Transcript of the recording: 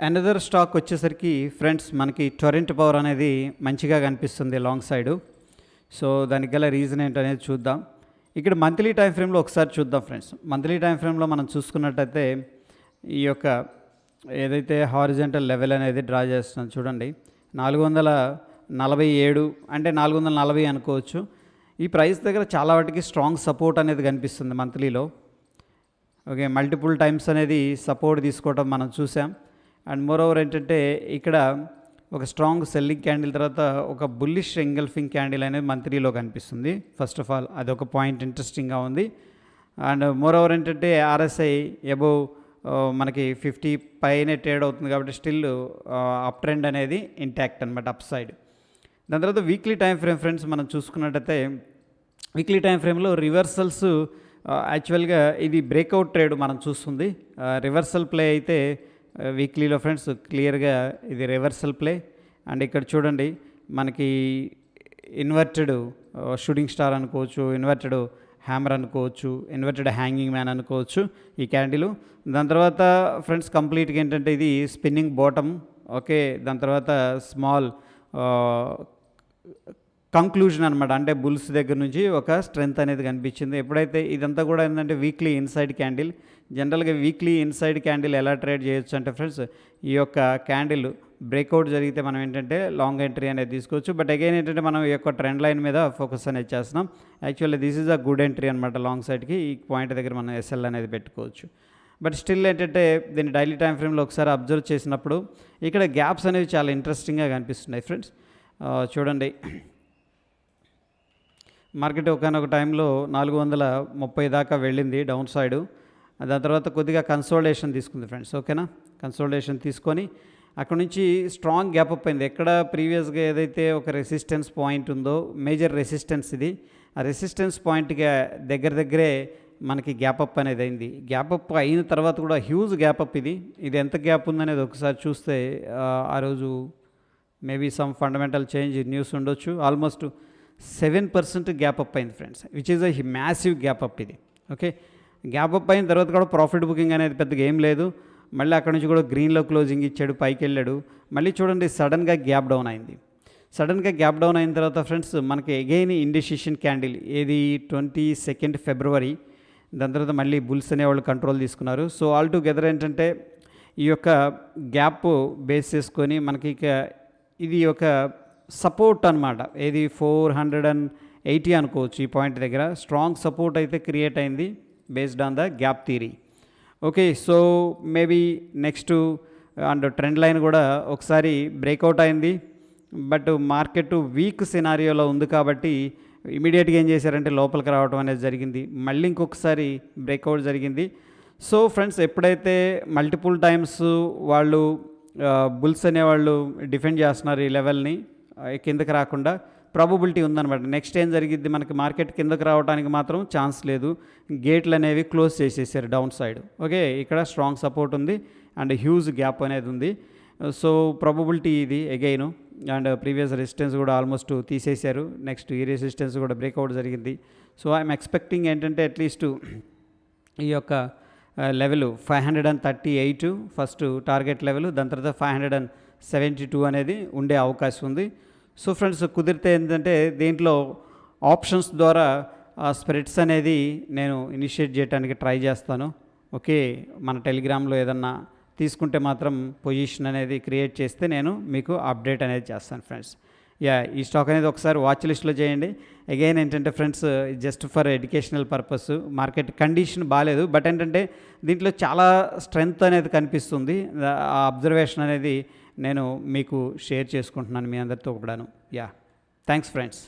Another stock వచ్చేసరికి friends మనకి Torrent power అనేది మంచిగా కనిపిస్తుంది లాంగ్ సైడు. సో దానికి గల రీజన్ ఏంటనేది చూద్దాం. ఇక్కడ మంత్లీ టైం ఫ్రేమ్లో ఒకసారి చూద్దాం ఫ్రెండ్స్. మంత్లీ టైం ఫ్రేమ్లో మనం చూసుకున్నట్టయితే ఈ యొక్క ఏదైతే హారిజంటల్ లెవెల్ అనేది డ్రా చేస్తున్నాం చూడండి, 447 అంటే 440 అనుకోవచ్చు. ఈ ప్రైస్ దగ్గర చాలా వాటికి స్ట్రాంగ్ సపోర్ట్ అనేది కనిపిస్తుంది మంత్లీలో. ఓకే, మల్టిపుల్ టైమ్స్ అనేది సపోర్ట్ తీసుకోవడం మనం చూసాం. అండ్ మోర్ ఓవర్ ఏంటంటే ఇక్కడ ఒక స్ట్రాంగ్ సెల్లింగ్ క్యాండిల్ తర్వాత ఒక బుల్లిష్ ఎంగల్ఫింగ్ క్యాండిల్ అనేది మంత్లీలో కనిపిస్తుంది. ఫస్ట్ ఆఫ్ ఆల్ అదొక పాయింట్ ఇంట్రెస్టింగ్గా ఉంది. అండ్ మోర్ ఓవర్ ఏంటంటే ఆర్ఎస్ఐ అబోవ్ మనకి 50 పైనే ట్రేడ్ అవుతుంది కాబట్టి స్టిల్ అప్ ట్రెండ్ అనేది ఇంటాక్ట్ అనమాట, అప్ సైడ్. దాని తర్వాత వీక్లీ టైం ఫ్రేమ్ ఫ్రెండ్స్ మనం చూసుకున్నట్టయితే వీక్లీ టైం ఫ్రేమ్లో రివర్సల్స్ యాక్చువల్గా ఇది బ్రేక్అవుట్ ట్రేడ్ మనం చూస్తుంది. రివర్సల్ ప్లే అయితే వీక్లీలో ఫ్రెండ్స్ క్లియర్గా ఇది రివర్సల్ ప్లే. అండ్ ఇక్కడ చూడండి మనకి ఇన్వర్టెడ్ షూటింగ్ స్టార్ అనుకోవచ్చు, ఇన్వర్టెడ్ హ్యామర్ అనుకోవచ్చు, ఇన్వర్టెడ్ హ్యాంగింగ్ మ్యాన్ అనుకోవచ్చు ఈ క్యాండిల్. దాని తర్వాత ఫ్రెండ్స్ కంప్లీట్గా ఏంటంటే ఇది స్పిన్నింగ్ బాటమ్. ఓకే, దాని తర్వాత స్మాల్ కంక్లూజన్ అనమాట, అంటే బుల్స్ దగ్గర నుంచి ఒక స్ట్రెంత్ అనేది కనిపించింది. ఎప్పుడైతే ఇదంతా కూడా ఏంటంటే వీక్లీ ఇన్సైడ్ క్యాండిల్. జనరల్గా వీక్లీ ఇన్సైడ్ క్యాండిల్ ఎలా ట్రేడ్ చేయొచ్చు అంటే ఫ్రెండ్స్, ఈ యొక్క క్యాండిల్ బ్రేక్అవుట్ జరిగితే మనం ఏంటంటే లాంగ్ ఎంట్రీ అనేది తీసుకోవచ్చు. బట్ అగైన్ ఏంటంటే మనం ఈ యొక్క ట్రెండ్ లైన్ మీద ఫోకస్ అనేది చేస్తున్నాం. Actually this is a good entry అనమాట లాంగ్ సైడ్కి. ఈ పాయింట్ దగ్గర మనం ఎస్ఎల్ అనేది పెట్టుకోవచ్చు. బట్ స్టిల్ ఏంటంటే దీన్ని డైలీ టైం ఫ్రేమ్లో ఒకసారి అబ్జర్వ్ చేసినప్పుడు ఇక్కడ గ్యాప్స్ అనేవి చాలా ఇంట్రెస్టింగ్గా కనిపిస్తున్నాయి ఫ్రెండ్స్. చూడండి, మార్కెట్ ఒకనొక టైంలో 430 దాకా వెళ్ళింది డౌన్ సైడు. దాని తర్వాత కొద్దిగా కన్సోలిడేషన్ తీసుకుంది ఫ్రెండ్స్. ఓకేనా, కన్సోలిడేషన్ తీసుకొని అక్కడ నుంచి స్ట్రాంగ్ గ్యాప్ అప్ అయింది. ఎక్కడ ప్రీవియస్గా ఏదైతే ఒక రెసిస్టెన్స్ పాయింట్ ఉందో, మేజర్ రెసిస్టెన్స్ ఇది, ఆ రెసిస్టెన్స్ పాయింట్గా దగ్గరే మనకి గ్యాప్ అప్ అనేది అయింది. గ్యాప్ అప్ అయిన తర్వాత కూడా హ్యూజ్ గ్యాప్ అప్ ఇది. ఇది ఎంత గ్యాప్ ఉందనేది ఒకసారి చూస్తే ఆ రోజు maybe some fundamental change news ఉండొచ్చు. ఆల్మోస్ట్ 7% గ్యాప్ అప్ అయింది friends, which is a massive gap up ఇది. ఓకే, గ్యాప్ అప్ అయిన తర్వాత కూడా ప్రాఫిట్ బుకింగ్ అనేది పెద్దగా ఏం లేదు. మళ్ళీ అక్కడ నుంచి కూడా గ్రీన్లో క్లోజింగ్ ఇచ్చాడు, పైకి వెళ్ళాడు. మళ్ళీ చూడండి సడన్గా గ్యాప్ డౌన్ అయింది. సడన్గా గ్యాప్ డౌన్ అయిన తర్వాత ఫ్రెండ్స్ మనకి అగైన్ ఇండిసిషన్ క్యాండిల్, ఏది 22 ఫిబ్రవరి. దాని తర్వాత మళ్ళీ బుల్స్ అనేవాళ్ళు కంట్రోల్ తీసుకున్నారు. సో ఆల్ టుగెదర్ ఏంటంటే ఈ యొక్క గ్యాప్ బేస్ చేసుకొని మనకి ఇక ఇది ఒక సపోర్ట్ అనమాట, ఏది 480 అనుకోవచ్చు. ఈ పాయింట్ దగ్గర స్ట్రాంగ్ సపోర్ట్ అయితే క్రియేట్ అయింది based on the gap theory. Okay, so maybe next and trend line కూడా ఒకసారి బ్రేక్అవుట్ అయింది. బట్ మార్కెట్ వీక్ సినారియోలో ఉంది కాబట్టి ఇమీడియట్గా ఏం చేశారంటే లోపలికి రావడం అనేది జరిగింది. మళ్ళీ ఇంకొకసారి బ్రేక్అవుట్ జరిగింది. సో ఫ్రెండ్స్, ఎప్పుడైతే మల్టిపుల్ టైమ్స్ వాళ్ళు బుల్స్ అనేవాళ్ళు డిఫెండ్ చేస్తున్నారు ఈ లెవెల్ని, కిందకి రాకుండా ప్రాబబిలిటీ ఉందన్నమాట. నెక్స్ట్ ఏం జరిగిద్ది, మనకి మార్కెట్ కిందకి రావడానికి మాత్రం ఛాన్స్ లేదు. గేట్లు అనేవి క్లోజ్ చేసేసారు డౌన్ సైడ్. ఓకే, ఇక్కడ స్ట్రాంగ్ సపోర్ట్ ఉంది అండ్ హ్యూజ్ గ్యాప్ అనేది ఉంది. సో ప్రాబబిలిటీ ఇది అగైన్. అండ్ ప్రీవియస్ రెసిస్టెన్స్ కూడా ఆల్మోస్ట్ తీసేశారు. నెక్స్ట్ ఈ రెసిస్టెన్స్ కూడా బ్రేక్అవుట్ జరిగింది. సో ఐఎమ్ ఎక్స్పెక్టింగ్ ఏంటంటే అట్లీస్ట్ ఈ యొక్క లెవెల్ 538 ఫస్ట్ టార్గెట్ లెవెల్, దాని తర్వాత 572 అనేది ఉండే అవకాశం ఉంది. సో ఫ్రెండ్స్, కుదిరితే ఏంటంటే దీంట్లో ఆప్షన్స్ ద్వారా స్ప్రెడ్స్ అనేది నేను ఇనిషియేట్ చేయడానికి ట్రై చేస్తాను. ఓకే, మన టెలిగ్రామ్లో ఏదన్నా తీసుకుంటే మాత్రం పొజిషన్ అనేది క్రియేట్ చేస్తే నేను మీకు అప్డేట్ అనేది చేస్తాను ఫ్రెండ్స్. ఈ స్టాక్ అనేది ఒకసారి వాచ్ లిస్ట్లో చేయండి. అగైన్ ఏంటంటే friends, just for educational purpose. Market condition బాగాలేదు, బట్ ఏంటంటే దీంట్లో చాలా స్ట్రెంగ్త్ అనేది కనిపిస్తుంది. ఆ అబ్జర్వేషన్ అనేది నేను మీకు షేర్ చేసుకుంటున్నాను మీ అందరితో కూడాను. Thanks friends.